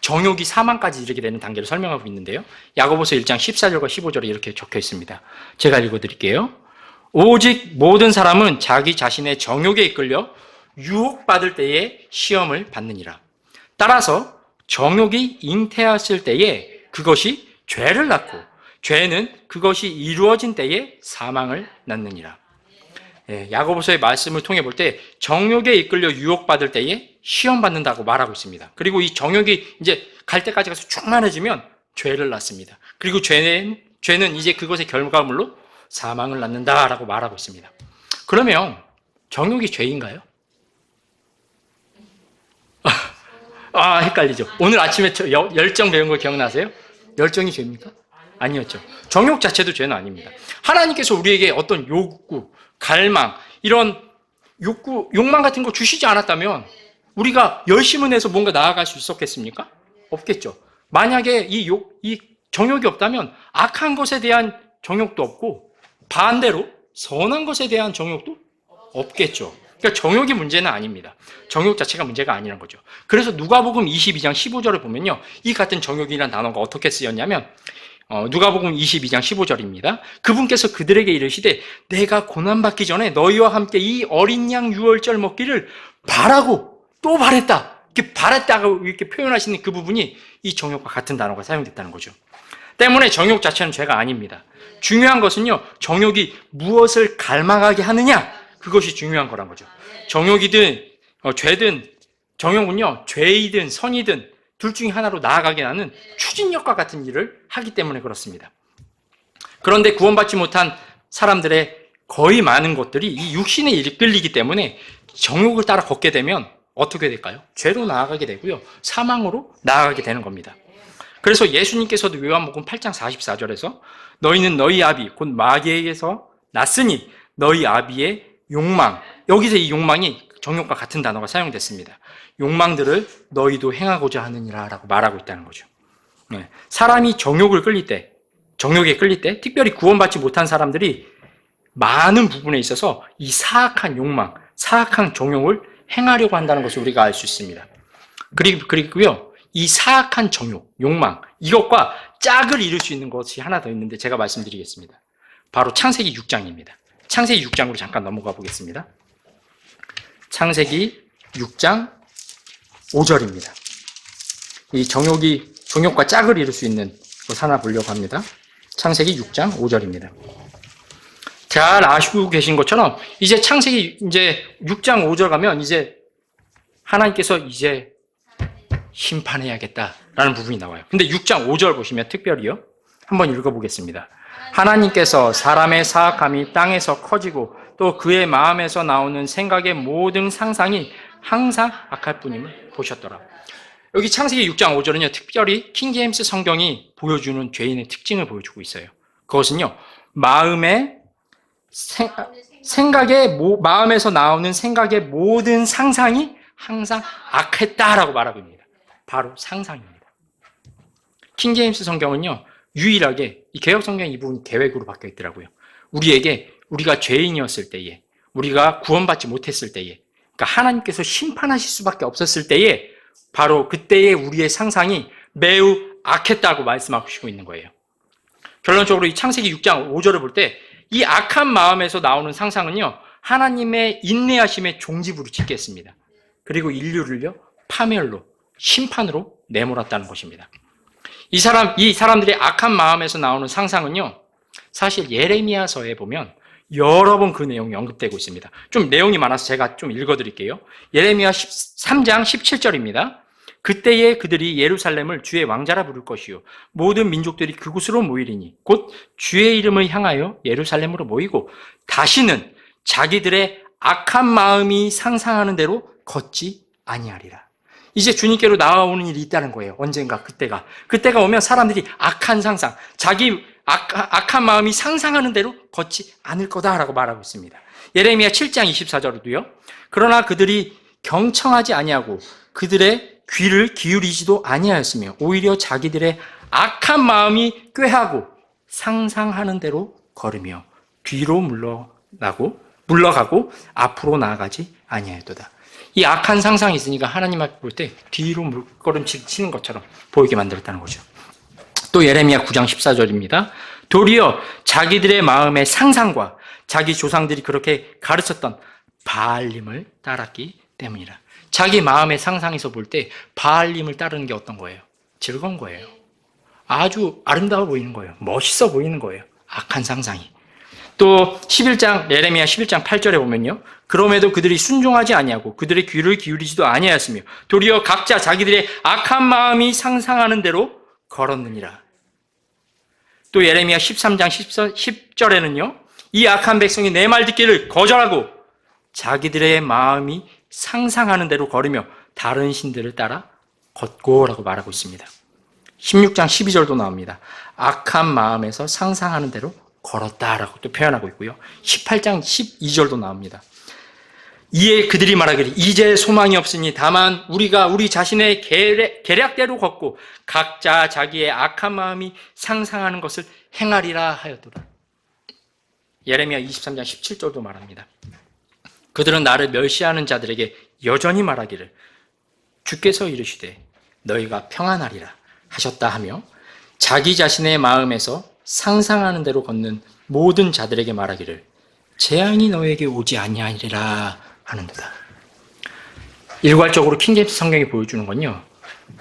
정욕이 사망까지 이르게 되는 단계를 설명하고 있는데요. 야고보서 1장 14절과 15절에 이렇게 적혀 있습니다. 제가 읽어드릴게요. 오직 모든 사람은 자기 자신의 정욕에 이끌려 유혹받을 때에 시험을 받느니라. 따라서 정욕이 잉태했을 때에 그것이 죄를 낳고, 죄는 그것이 이루어진 때에 사망을 낳느니라. 야고보서의 말씀을 통해 볼 때 정욕에 이끌려 유혹받을 때에 시험 받는다고 말하고 있습니다. 그리고 이 정욕이 이제 갈 때까지 가서 충만해지면 죄를 낳습니다. 그리고 죄는 이제 그것의 결과물로 사망을 낳는다라고 말하고 있습니다. 그러면 정욕이 죄인가요? 헷갈리죠. 오늘 아침에 열정 배운 거 기억나세요? 열정이 죄입니까? 아니었죠. 정욕 자체도 죄는 아닙니다. 하나님께서 우리에게 어떤 욕구, 갈망, 이런 욕망 같은 거 주시지 않았다면 우리가 열심을 내서 뭔가 나아갈 수 있었겠습니까? 없겠죠. 만약에 이 정욕이 없다면 악한 것에 대한 정욕도 없고 반대로 선한 것에 대한 정욕도 없겠죠. 그러니까 정욕이 문제는 아닙니다. 정욕 자체가 문제가 아니라는 거죠. 그래서 누가복음 22장 15절에 보면요, 이 같은 정욕이라는 단어가 어떻게 쓰였냐면 누가복음 22장 15절입니다. 그분께서 그들에게 이르시되 내가 고난받기 전에 너희와 함께 이 어린 양 유월절 먹기를 바라고 또 바랬다. 이렇게 바랬다고 이렇게 표현하시는 그 부분이 이 정욕과 같은 단어가 사용됐다는 거죠. 때문에 정욕 자체는 죄가 아닙니다. 중요한 것은요, 정욕이 무엇을 갈망하게 하느냐, 그것이 중요한 거란 거죠. 정욕이든 죄든, 정욕은요 죄이든 선이든 둘 중에 하나로 나아가게 하는 추진력과 같은 일을 하기 때문에 그렇습니다. 그런데 구원받지 못한 사람들의 거의 많은 것들이 이 육신에 이끌리기 때문에 정욕을 따라 걷게 되면 어떻게 될까요? 죄로 나아가게 되고요, 사망으로 나아가게 되는 겁니다. 그래서 예수님께서도 요한복음 8장 44절에서 너희는 너희 아비 곧 마귀에게서 났으니 너희 아비의 욕망, 여기서 이 욕망이 정욕과 같은 단어가 사용됐습니다. 욕망들을 너희도 행하고자 하느니라 라고 말하고 있다는 거죠. 사람이 정욕에 끌릴 때, 특별히 구원받지 못한 사람들이 많은 부분에 있어서 이 사악한 욕망, 사악한 정욕을 행하려고 한다는 것을 우리가 알 수 있습니다. 그리고요, 이 사악한 정욕, 욕망, 이것과 짝을 이룰 수 있는 것이 하나 더 있는데 제가 말씀드리겠습니다. 바로 창세기 6장입니다. 창세기 6장으로 잠깐 넘어가 보겠습니다. 창세기 6장 5절입니다. 이 정욕과 짝을 이룰 수 있는 것 하나 보려고 합니다. 창세기 6장 5절입니다. 잘 아시고 계신 것처럼 이제 창세기 6장 5절 가면 이제 하나님께서 이제 심판해야겠다라는 부분이 나와요. 근데 6장 5절 보시면 특별히요, 한번 읽어보겠습니다. 하나님께서 사람의 사악함이 땅에서 커지고 또 그의 마음에서 나오는 생각의 모든 상상이 항상 악할 뿐임을 보셨더라. 여기 창세기 6장 5절은요, 특별히 킹제임스 성경이 보여주는 죄인의 특징을 보여주고 있어요. 그것은요, 마음에서 나오는 생각의 모든 상상이 항상 악했다라고 말하고 있습니다. 바로 상상입니다. 킹제임스 성경은요, 유일하게 이 개역 성경 이 부분 계획으로 바뀌어 있더라고요. 우리가 죄인이었을 때에, 우리가 구원받지 못했을 때에, 그러니까 하나님께서 심판하실 수밖에 없었을 때에, 바로 그때의 우리의 상상이 매우 악했다고 말씀하시고 있는 거예요. 결론적으로 이 창세기 6장 5절을 볼 때 이 악한 마음에서 나오는 상상은요, 하나님의 인내하심의 종집으로 짓겠습니다. 그리고 인류를요, 파멸로, 심판으로 내몰았다는 것입니다. 이 사람들의 악한 마음에서 나오는 상상은요, 사실 예레미야서에 보면 여러 번 그 내용이 언급되고 있습니다. 좀 내용이 많아서 제가 좀 읽어드릴게요. 예레미야 3장 17절입니다. 그때에 그들이 예루살렘을 주의 왕자라 부를 것이요 모든 민족들이 그곳으로 모이리니 곧 주의 이름을 향하여 예루살렘으로 모이고 다시는 자기들의 악한 마음이 상상하는 대로 걷지 아니하리라. 이제 주님께로 나아오는 일이 있다는 거예요. 언젠가 그때가 오면 사람들이 악한 상상, 자기 악한 마음이 상상하는 대로 걷지 않을 거다라고 말하고 있습니다. 예레미야 7장 24절에도요. 그러나 그들이 경청하지 아니하고 그들의 귀를 기울이지도 아니하였으며 오히려 자기들의 악한 마음이 꾀하고 상상하는 대로 걸으며 뒤로 물러가고 앞으로 나아가지 아니하였도다. 이 악한 상상이 있으니까 하나님 앞에 볼 때 뒤로 물걸음질 치는 것처럼 보이게 만들었다는 거죠. 또 예레미야 9장 14절입니다. 도리어 자기들의 마음의 상상과 자기 조상들이 그렇게 가르쳤던 바알림을 따랐기 때문이라. 자기 마음의 상상에서 볼 때 바알림을 따르는 게 어떤 거예요? 즐거운 거예요. 아주 아름다워 보이는 거예요. 멋있어 보이는 거예요. 악한 상상이. 또 예레미야 11장 8절에 보면요. 그럼에도 그들이 순종하지 아니하고 그들의 귀를 기울이지도 아니하였으며 도리어 각자 자기들의 악한 마음이 상상하는 대로 걸었느니라. 또 예레미야 13장 10절에는요. 이 악한 백성이 내 말 듣기를 거절하고 자기들의 마음이 상상하는 대로 걸으며 다른 신들을 따라 걷고라고 말하고 있습니다. 16장 12절도 나옵니다. 악한 마음에서 상상하는 대로 걸었다라고 또 표현하고 있고요. 18장 12절도 나옵니다. 이에 그들이 말하기를 이제 소망이 없으니 다만 우리가 우리 자신의 계략대로 걷고 각자 자기의 악한 마음이 상상하는 것을 행하리라 하였도다. 예레미야 23장 17절도 말합니다. 그들은 나를 멸시하는 자들에게 여전히 말하기를 주께서 이르시되 너희가 평안하리라 하셨다 하며 자기 자신의 마음에서 상상하는 대로 걷는 모든 자들에게 말하기를 재앙이 너에게 오지 아니하리라 하는도다. 일괄적으로 킹제임스 성경이 보여주는 건요,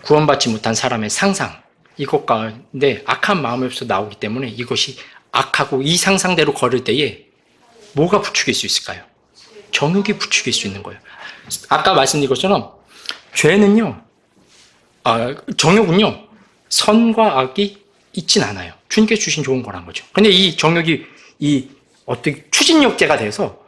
구원받지 못한 사람의 상상, 이것 가운데 악한 마음에서 나오기 때문에 이것이 악하고 이 상상대로 걸을 때에 뭐가 부추길 수 있을까요? 정욕이 부추길 수 있는 거예요. 아까 말씀드린 것처럼 죄는요, 정욕은요, 선과 악이 있진 않아요. 주님께 주신 좋은 거란 거죠. 근데 이 정욕이 어떻게 추진력제가 돼서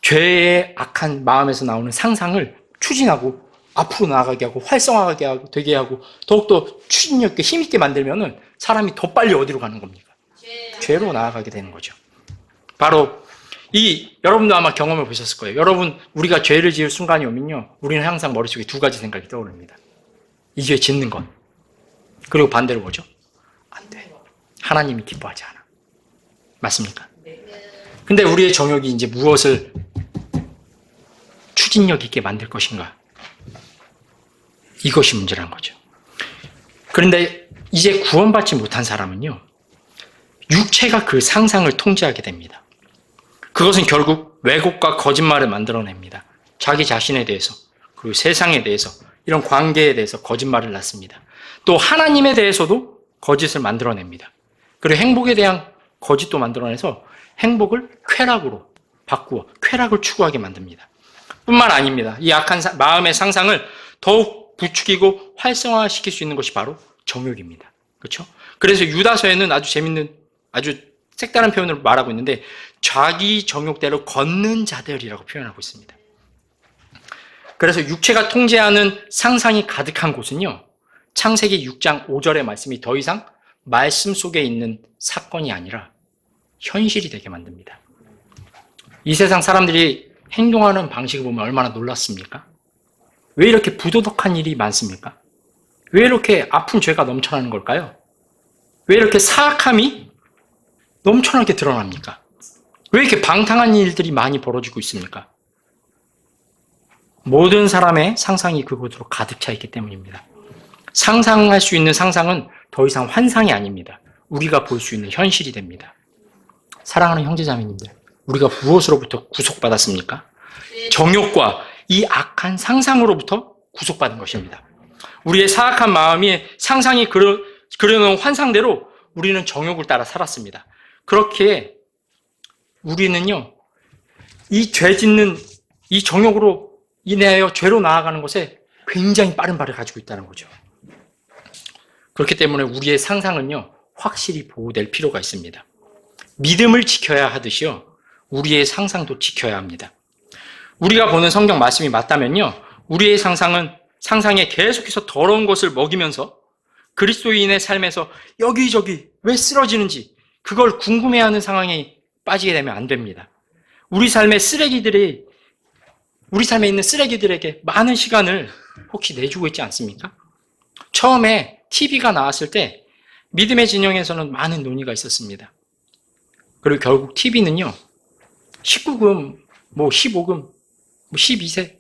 죄의 악한 마음에서 나오는 상상을 추진하고 앞으로 나아가게 하고 활성화하게 되게 하고 더욱더 추진력 있게 힘있게 만들면은 사람이 더 빨리 어디로 가는 겁니까? 죄로 나아가게 되는 거죠. 바로 여러분도 아마 경험해 보셨을 거예요. 여러분, 우리가 죄를 지을 순간이 오면요, 우리는 항상 머릿속에 두 가지 생각이 떠오릅니다. 이 죄 짓는 것, 그리고 반대로 뭐죠? 안 돼. 하나님이 기뻐하지 않아. 맞습니까? 근데 우리의 정욕이 이제 무엇을 추진력 있게 만들 것인가? 이것이 문제란 거죠. 그런데 이제 구원받지 못한 사람은요, 육체가 그 상상을 통제하게 됩니다. 그것은 결국 왜곡과 거짓말을 만들어냅니다. 자기 자신에 대해서, 그리고 세상에 대해서, 이런 관계에 대해서 거짓말을 낳습니다. 또 하나님에 대해서도 거짓을 만들어냅니다. 그리고 행복에 대한 거짓도 만들어내서 행복을 쾌락으로 바꾸어 쾌락을 추구하게 만듭니다. 뿐만 아닙니다. 이 악한 마음의 상상을 더욱 부추기고 활성화시킬 수 있는 것이 바로 정욕입니다. 그렇죠? 그래서 유다서에는 아주 재밌는, 아주 색다른 표현으로 말하고 있는데 자기 정욕대로 걷는 자들이라고 표현하고 있습니다. 그래서 육체가 통제하는 상상이 가득한 곳은요, 창세기 6장 5절의 말씀이 더 이상 말씀 속에 있는 사건이 아니라 현실이 되게 만듭니다. 이 세상 사람들이 행동하는 방식을 보면 얼마나 놀랍습니까? 왜 이렇게 부도덕한 일이 많습니까? 왜 이렇게 아픈 죄가 넘쳐나는 걸까요? 왜 이렇게 사악함이 넘쳐나게 드러납니까? 왜 이렇게 방탕한 일들이 많이 벌어지고 있습니까? 모든 사람의 상상이 그곳으로 가득 차 있기 때문입니다. 상상할 수 있는 상상은 더 이상 환상이 아닙니다. 우리가 볼 수 있는 현실이 됩니다. 사랑하는 형제자매님들, 우리가 무엇으로부터 구속받았습니까? 정욕과 이 악한 상상으로부터 구속받은 것입니다. 우리의 사악한 마음이 상상이 그려놓은 환상대로 우리는 정욕을 따라 살았습니다. 그렇게 우리는요, 이 죄 짓는 이 정욕으로 인하여 죄로 나아가는 것에 굉장히 빠른 발을 가지고 있다는 거죠. 그렇기 때문에 우리의 상상은요, 확실히 보호될 필요가 있습니다. 믿음을 지켜야 하듯이요, 우리의 상상도 지켜야 합니다. 우리가 보는 성경 말씀이 맞다면요, 우리의 상상에 계속해서 더러운 것을 먹이면서 그리스도인의 삶에서 여기저기 왜 쓰러지는지 그걸 궁금해하는 상황에 빠지게 되면 안 됩니다. 우리 삶에 있는 쓰레기들에게 많은 시간을 혹시 내주고 있지 않습니까? 처음에 TV가 나왔을 때 믿음의 진영에서는 많은 논의가 있었습니다. 그리고 결국 TV는요, 19금, 15금, 12세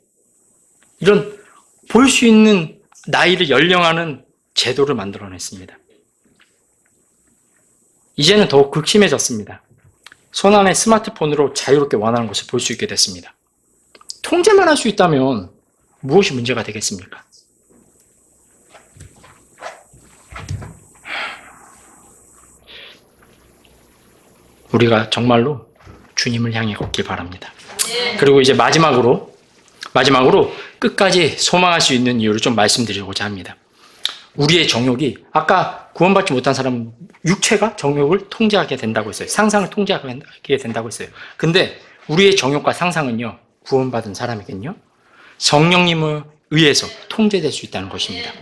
이런 볼 수 있는 나이를 연령하는 제도를 만들어냈습니다. 이제는 더욱 극심해졌습니다. 손안의 스마트폰으로 자유롭게 원하는 것을 볼 수 있게 됐습니다. 통제만 할 수 있다면 무엇이 문제가 되겠습니까? 우리가 정말로 주님을 향해 걷길 바랍니다. 그리고 이제 마지막으로 끝까지 소망할 수 있는 이유를 좀 말씀드리고자 합니다. 우리의 정욕이, 아까 구원받지 못한 사람은 육체가 정욕을 통제하게 된다고 했어요. 상상을 통제하게 된다고 했어요. 근데 우리의 정욕과 상상은요, 구원받은 사람에겐요, 성령님을 의해서 통제될 수 있다는 것입니다.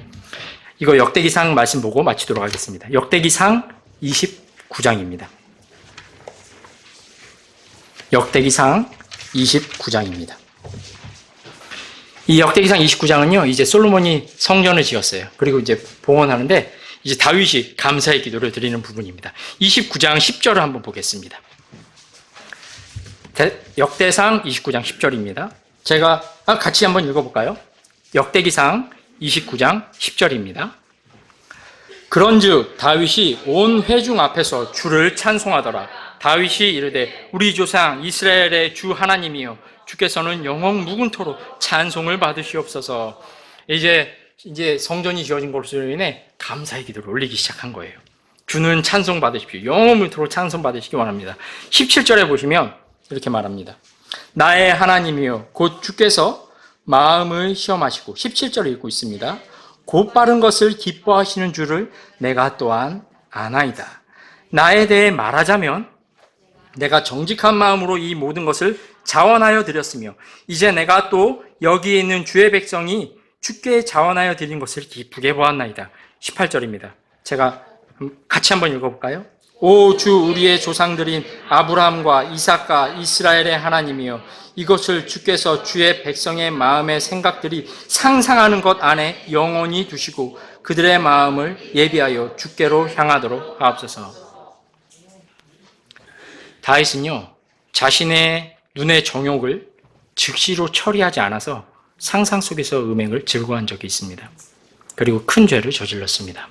이거 역대기상 말씀 보고 마치도록 하겠습니다. 역대기상 29장입니다. 역대기상 29장입니다. 이 역대기상 29장은요, 이제 솔로몬이 성전을 지었어요. 그리고 이제 봉헌하는데, 이제 다윗이 감사의 기도를 드리는 부분입니다. 29장 10절을 한번 보겠습니다. 역대상 29장 10절입니다. 제가 같이 한번 읽어볼까요? 역대기상 29장 10절입니다. 그런즉 다윗이 온 회중 앞에서 주를 찬송하더라. 다윗이 이르되 우리 조상 이스라엘의 주 하나님이여 주께서는 영원 무궁토록 찬송을 받으시옵소서. 이제 성전이 지어진 것으로 인해 감사의 기도를 올리기 시작한 거예요. 주는 찬송 받으십시오. 영원 무궁토록 찬송 받으시기 원합니다. 17절에 보시면 이렇게 말합니다. 나의 하나님이여 곧 주께서 마음을 시험하시고 17절을 읽고 있습니다. 곧 바른 것을 기뻐하시는 줄을 내가 또한 아나이다. 나에 대해 말하자면 내가 정직한 마음으로 이 모든 것을 자원하여 드렸으며 이제 내가 또 여기에 있는 주의 백성이 주께 자원하여 드린 것을 기쁘게 보았나이다. 18절입니다. 제가 같이 한번 읽어볼까요? 오 주 우리의 조상들인 아브라함과 이삭과 이스라엘의 하나님이여 이것을 주께서 주의 백성의 마음의 생각들이 상상하는 것 안에 영원히 두시고 그들의 마음을 예비하여 주께로 향하도록 하옵소서. 다윗은요 자신의 눈의 정욕을 즉시로 처리하지 않아서 상상 속에서 음행을 즐거워한 적이 있습니다. 그리고 큰 죄를 저질렀습니다.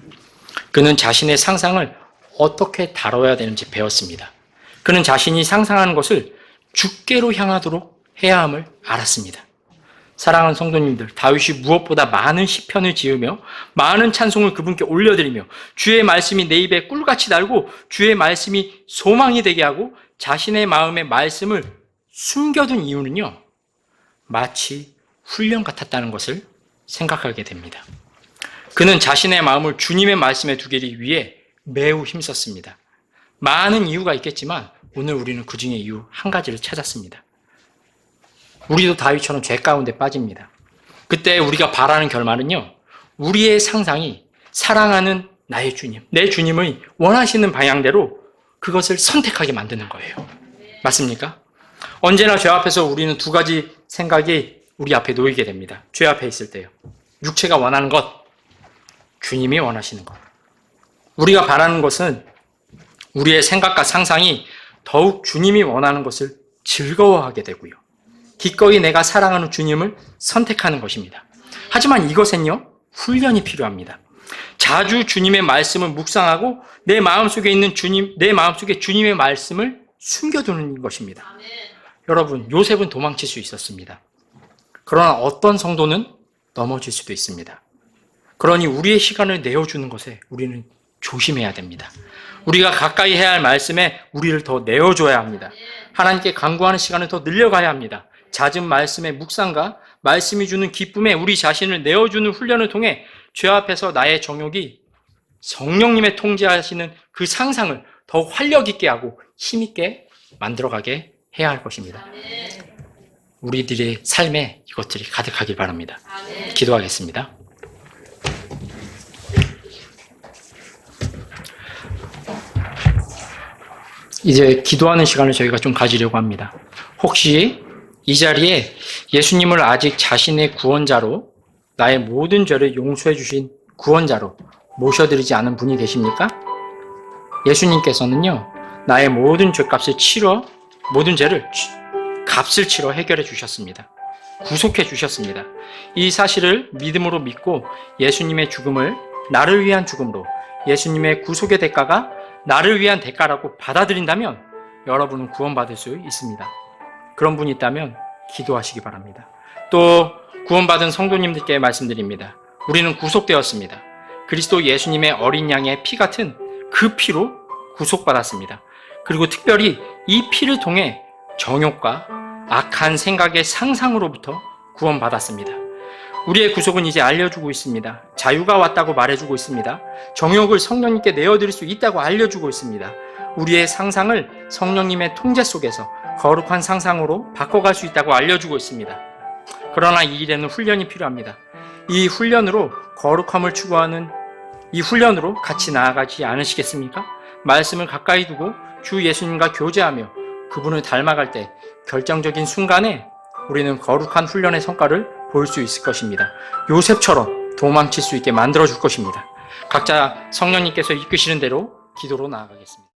그는 자신의 상상을 어떻게 다뤄야 되는지 배웠습니다. 그는 자신이 상상하는 것을 주께로 향하도록 해야 함을 알았습니다. 사랑하는 성도님들, 다윗이 무엇보다 많은 시편을 지으며 많은 찬송을 그분께 올려드리며 주의 말씀이 내 입에 꿀같이 달고 주의 말씀이 소망이 되게 하고 자신의 마음의 말씀을 숨겨둔 이유는요, 마치 훈련 같았다는 것을 생각하게 됩니다. 그는 자신의 마음을 주님의 말씀에 두기 위해 매우 힘썼습니다. 많은 이유가 있겠지만 오늘 우리는 그 중에 이유 한 가지를 찾았습니다. 우리도 다윗처럼 죄 가운데 빠집니다. 그때 우리가 바라는 결말은요, 우리의 상상이 사랑하는 나의 주님, 내 주님의 원하시는 방향대로 그것을 선택하게 만드는 거예요. 맞습니까? 언제나 죄 앞에서 우리는 두 가지 생각이 우리 앞에 놓이게 됩니다. 죄 앞에 있을 때요. 육체가 원하는 것, 주님이 원하시는 것. 우리가 바라는 것은 우리의 생각과 상상이 더욱 주님이 원하는 것을 즐거워하게 되고요. 기꺼이 내가 사랑하는 주님을 선택하는 것입니다. 하지만 이것은요, 훈련이 필요합니다. 자주 주님의 말씀을 묵상하고 내 마음속에 있는 내 마음속에 주님의 말씀을 숨겨두는 것입니다. 여러분, 요셉은 도망칠 수 있었습니다. 그러나 어떤 성도는 넘어질 수도 있습니다. 그러니 우리의 시간을 내어주는 것에 우리는 조심해야 됩니다. 우리가 가까이 해야 할 말씀에 우리를 더 내어줘야 합니다. 하나님께 간구하는 시간을 더 늘려가야 합니다. 잦은 말씀의 묵상과 말씀이 주는 기쁨에 우리 자신을 내어주는 훈련을 통해 죄 앞에서 나의 정욕이 성령님의 통제하시는 그 상상을 더 활력 있게 하고 힘 있게 만들어가게 해야 할 것입니다. 우리들의 삶에 이것들이 가득하길 바랍니다. 기도하겠습니다. 이제 기도하는 시간을 저희가 좀 가지려고 합니다. 혹시 이 자리에 예수님을 아직 자신의 구원자로, 나의 모든 죄를 용서해 주신 구원자로 모셔드리지 않은 분이 계십니까? 예수님께서는요, 나의 모든 죄값을 모든 죄를 값을 치러 해결해 주셨습니다. 구속해 주셨습니다. 이 사실을 믿음으로 믿고 예수님의 죽음을 나를 위한 죽음으로, 예수님의 구속의 대가가 나를 위한 대가라고 받아들인다면 여러분은 구원받을 수 있습니다. 그런 분이 있다면 기도하시기 바랍니다. 또 구원받은 성도님들께 말씀드립니다. 우리는 구속되었습니다. 그리스도 예수님의 어린 양의 피 같은 그 피로 구속받았습니다. 그리고 특별히 이 피를 통해 정욕과 악한 생각의 상상으로부터 구원받았습니다. 우리의 구속은 이제 알려주고 있습니다. 자유가 왔다고 말해주고 있습니다. 정욕을 성령님께 내어드릴 수 있다고 알려주고 있습니다. 우리의 상상을 성령님의 통제 속에서 거룩한 상상으로 바꿔갈 수 있다고 알려주고 있습니다. 그러나 이 일에는 훈련이 필요합니다. 이 훈련으로 거룩함을 추구하는 이 훈련으로 같이 나아가지 않으시겠습니까? 말씀을 가까이 두고 주 예수님과 교제하며 그분을 닮아갈 때 결정적인 순간에 우리는 거룩한 훈련의 성과를 볼 수 있을 것입니다. 요셉처럼 도망칠 수 있게 만들어 줄 것입니다. 각자 성령님께서 이끄시는 대로 기도로 나아가겠습니다.